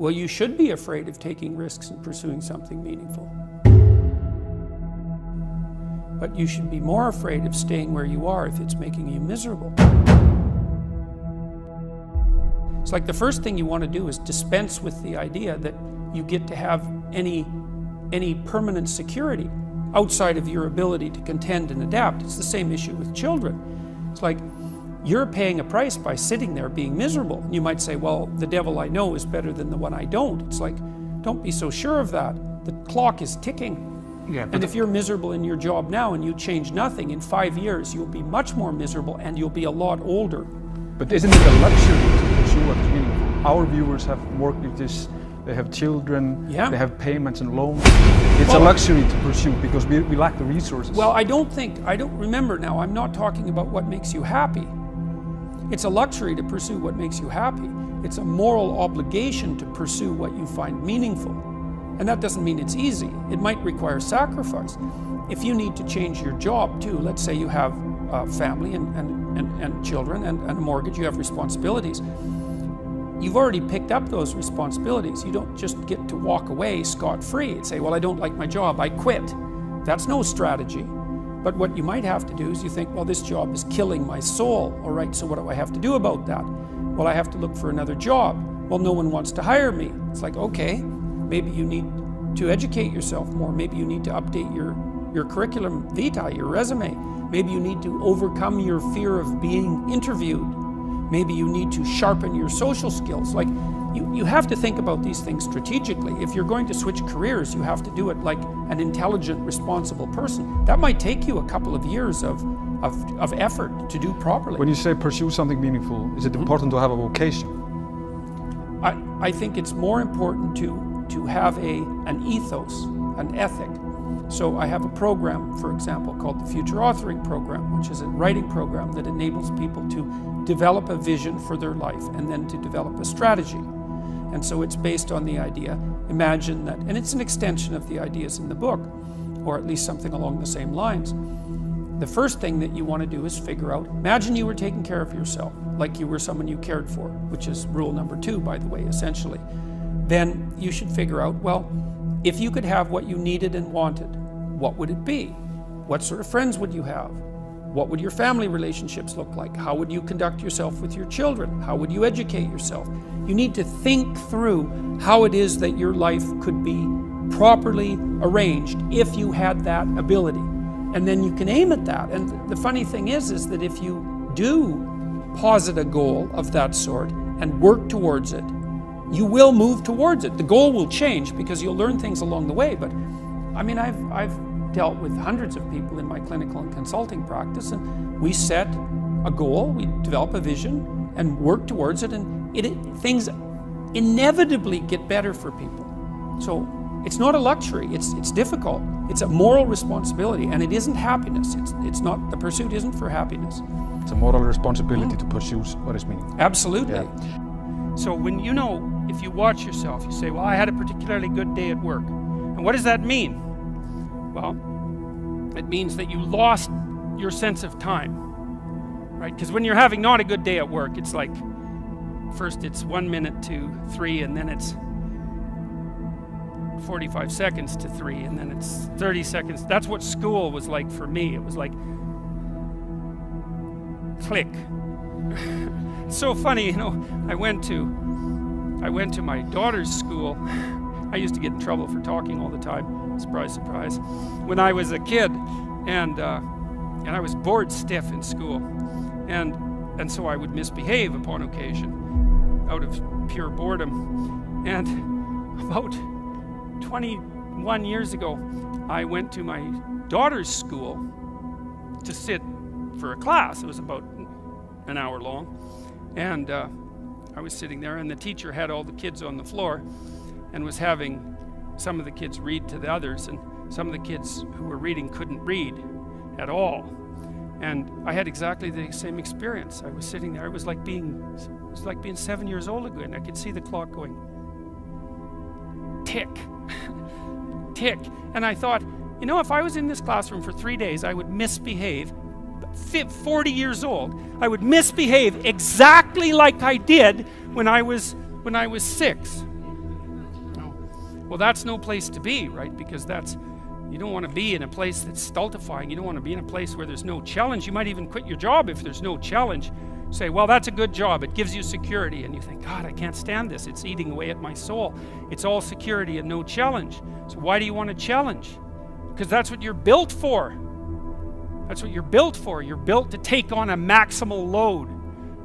Well, you should be afraid of taking risks and pursuing something meaningful. But you should be more afraid of staying where you are if it's making you miserable. It's like the first thing you want to do is dispense with the idea that you get to have any permanent security outside of your ability to contend and adapt. It's the same issue with children. It's like you're paying a price by sitting there being miserable. You might say, well, the devil I know is better than the one I don't. It's like, don't be so sure of that. The clock is ticking. Yeah, and if you're miserable in your job now and you change nothing, in 5 years you'll be much more miserable and you'll be a lot older. But isn't it a luxury to pursue what is meaningful? Our viewers have mortgages, they have children, they have payments and loans. It's a luxury to pursue because we lack the resources. Well, I don't remember now, I'm not talking about what makes you happy. It's a luxury to pursue what makes you happy. It's a moral obligation to pursue what you find meaningful. And that doesn't mean it's easy. It might require sacrifice. If you need to change your job too, let's say you have a family and children and a mortgage, you have responsibilities. You've already picked up those responsibilities. You don't just get to walk away scot-free and say, well, I don't like my job, I quit. That's no strategy. But what you might have to do is you think, well, this job is killing my soul. All right, so what do I have to do about that? Well, I have to look for another job. Well, no one wants to hire me. It's like, okay, maybe you need to educate yourself more. Maybe you need to update your curriculum vitae, your resume. Maybe you need to overcome your fear of being interviewed. Maybe you need to sharpen your social skills. Like, you have to think about these things strategically. If you're going to switch careers, you have to do it like an intelligent, responsible person. That might take you a couple of years of effort to do properly. When you say pursue something meaningful, is it important to have a vocation? I think it's more important to have an ethos, an ethic. So I have a program, for example, called the Future Authoring Program, which is a writing program that enables people to develop a vision for their life and then to develop a strategy. And so it's based on the idea, imagine that, and it's an extension of the ideas in the book, or at least something along the same lines. The first thing that you want to do is figure out, imagine you were taking care of yourself, like you were someone you cared for, which is rule number 2, by the way, essentially. Then you should figure out, well, if you could have what you needed and wanted, what would it be? What sort of friends would you have? What would your family relationships look like? How would you conduct yourself with your children? How would you educate yourself? You need to think through how it is that your life could be properly arranged if you had that ability. And then you can aim at that. And the funny thing is that if you do posit a goal of that sort and work towards it, you will move towards it. The goal will change because you'll learn things along the way. But I mean, I've dealt with hundreds of people in my clinical and consulting practice, and we set a goal, we develop a vision and work towards it, and things inevitably get better for people. So it's not a luxury, it's difficult. It's a moral responsibility, and it isn't happiness. It's not, the pursuit isn't for happiness. It's a moral responsibility to pursue what is meaningful. Absolutely. Yeah. So when if you watch yourself, you say, well, I had a particularly good day at work. And what does that mean? Well, it means that you lost your sense of time, right? Because when you're having not a good day at work, it's like, first it's 1 minute to 3, and then it's 45 seconds to 3, and then it's 30 seconds. That's what school was like for me. It was like, click. It's so funny, I went to my daughter's school. I used to get in trouble for talking all the time. Surprise, surprise. When I was a kid, and I was bored stiff in school, and so I would misbehave upon occasion, out of pure boredom. And about 21 years ago, I went to my daughter's school to sit for a class. It was about an hour long, and I was sitting there, and the teacher had all the kids on the floor and was having some of the kids read to the others, and some of the kids who were reading couldn't read at all. And I had exactly the same experience. I was sitting there, it was like being 7 years old again. I could see the clock going tick, tick. And I thought, if I was in this classroom for 3 days, I would misbehave. 40 years old, I would misbehave exactly like I did when I was 6. Well, that's no place to be, right? Because you don't want to be in a place that's stultifying. You don't want to be in a place where there's no challenge. You might even quit your job if there's no challenge. Say, well, that's a good job. It gives you security. And you think, God, I can't stand this. It's eating away at my soul. It's all security and no challenge. So why do you want to challenge? Because that's what you're built for. That's what you're built for. You're built to take on a maximal load,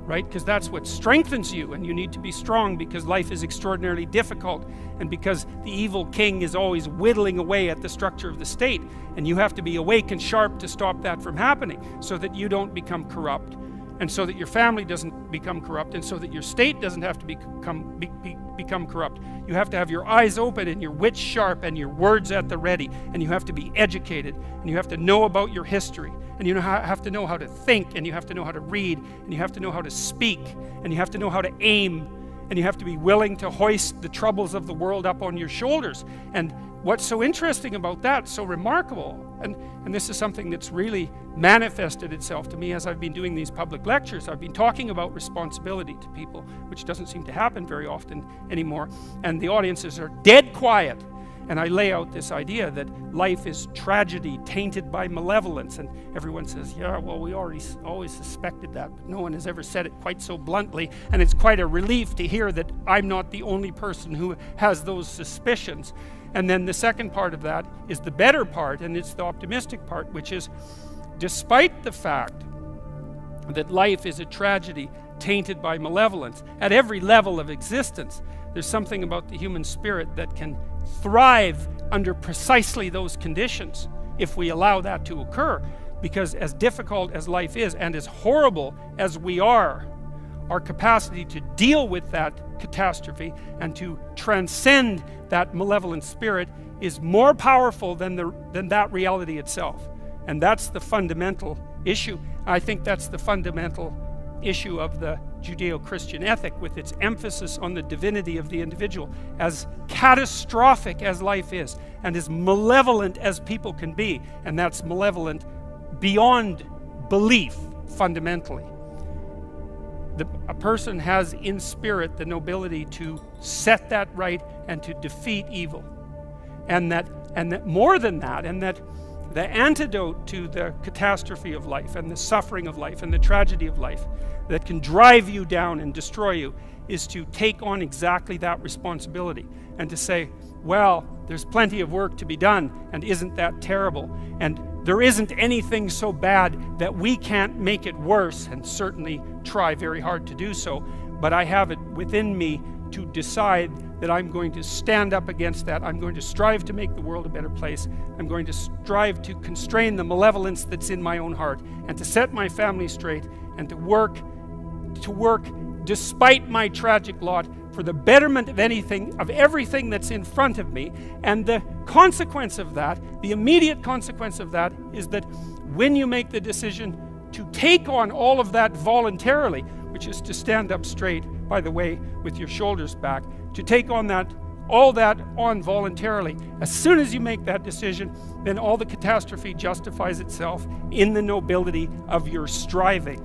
right? Because that's what strengthens you, and you need to be strong because life is extraordinarily difficult, and because the evil king is always whittling away at the structure of the state, and you have to be awake and sharp to stop that from happening so that you don't become corrupt, and so that your family doesn't become corrupt, and so that your state doesn't have to become corrupt. You have to have your eyes open and your wits sharp and your words at the ready, and you have to be educated, and you have to know about your history, and you have to know how to think, and you have to know how to read, and you have to know how to speak, and you have to know how to aim, and you have to be willing to hoist the troubles of the world up on your shoulders. And what's so interesting about that, so remarkable, and this is something that's really manifested itself to me as I've been doing these public lectures. I've been talking about responsibility to people, which doesn't seem to happen very often anymore, and the audiences are dead quiet. And I lay out this idea that life is tragedy tainted by malevolence, and everyone says, yeah, well, we always suspected that, but no one has ever said it quite so bluntly, and it's quite a relief to hear that I'm not the only person who has those suspicions. And then the second part of that is the better part, and it's the optimistic part, which is, despite the fact that life is a tragedy tainted by malevolence at every level of existence, there's something about the human spirit that can thrive under precisely those conditions if we allow that to occur. Because as difficult as life is, and as horrible as we are, our capacity to deal with that catastrophe and to transcend that malevolent spirit is more powerful than that reality itself. And that's the fundamental issue. I think that's the fundamental issue of the Judeo-Christian ethic, with its emphasis on the divinity of the individual. As catastrophic as life is, and as malevolent as people can be, and that's malevolent beyond belief fundamentally, a person has in spirit the nobility to set that right and to defeat evil. And that more than that, and that the antidote to the catastrophe of life and the suffering of life and the tragedy of life that can drive you down and destroy you is to take on exactly that responsibility and to say, well, there's plenty of work to be done, and isn't that terrible? And there isn't anything so bad that we can't make it worse, and certainly try very hard to do so, but I have it within me to decide that I'm going to stand up against that. I'm going to strive to make the world a better place. I'm going to strive to constrain the malevolence that's in my own heart, and to set my family straight, and to work despite my tragic lot for the betterment of everything that's in front of me. And the consequence of that, the immediate consequence of that, is that when you make the decision to take on all of that voluntarily, which is to stand up straight, by the way, with your shoulders back, to take on all that on voluntarily, as soon as you make that decision, then all the catastrophe justifies itself in the nobility of your striving.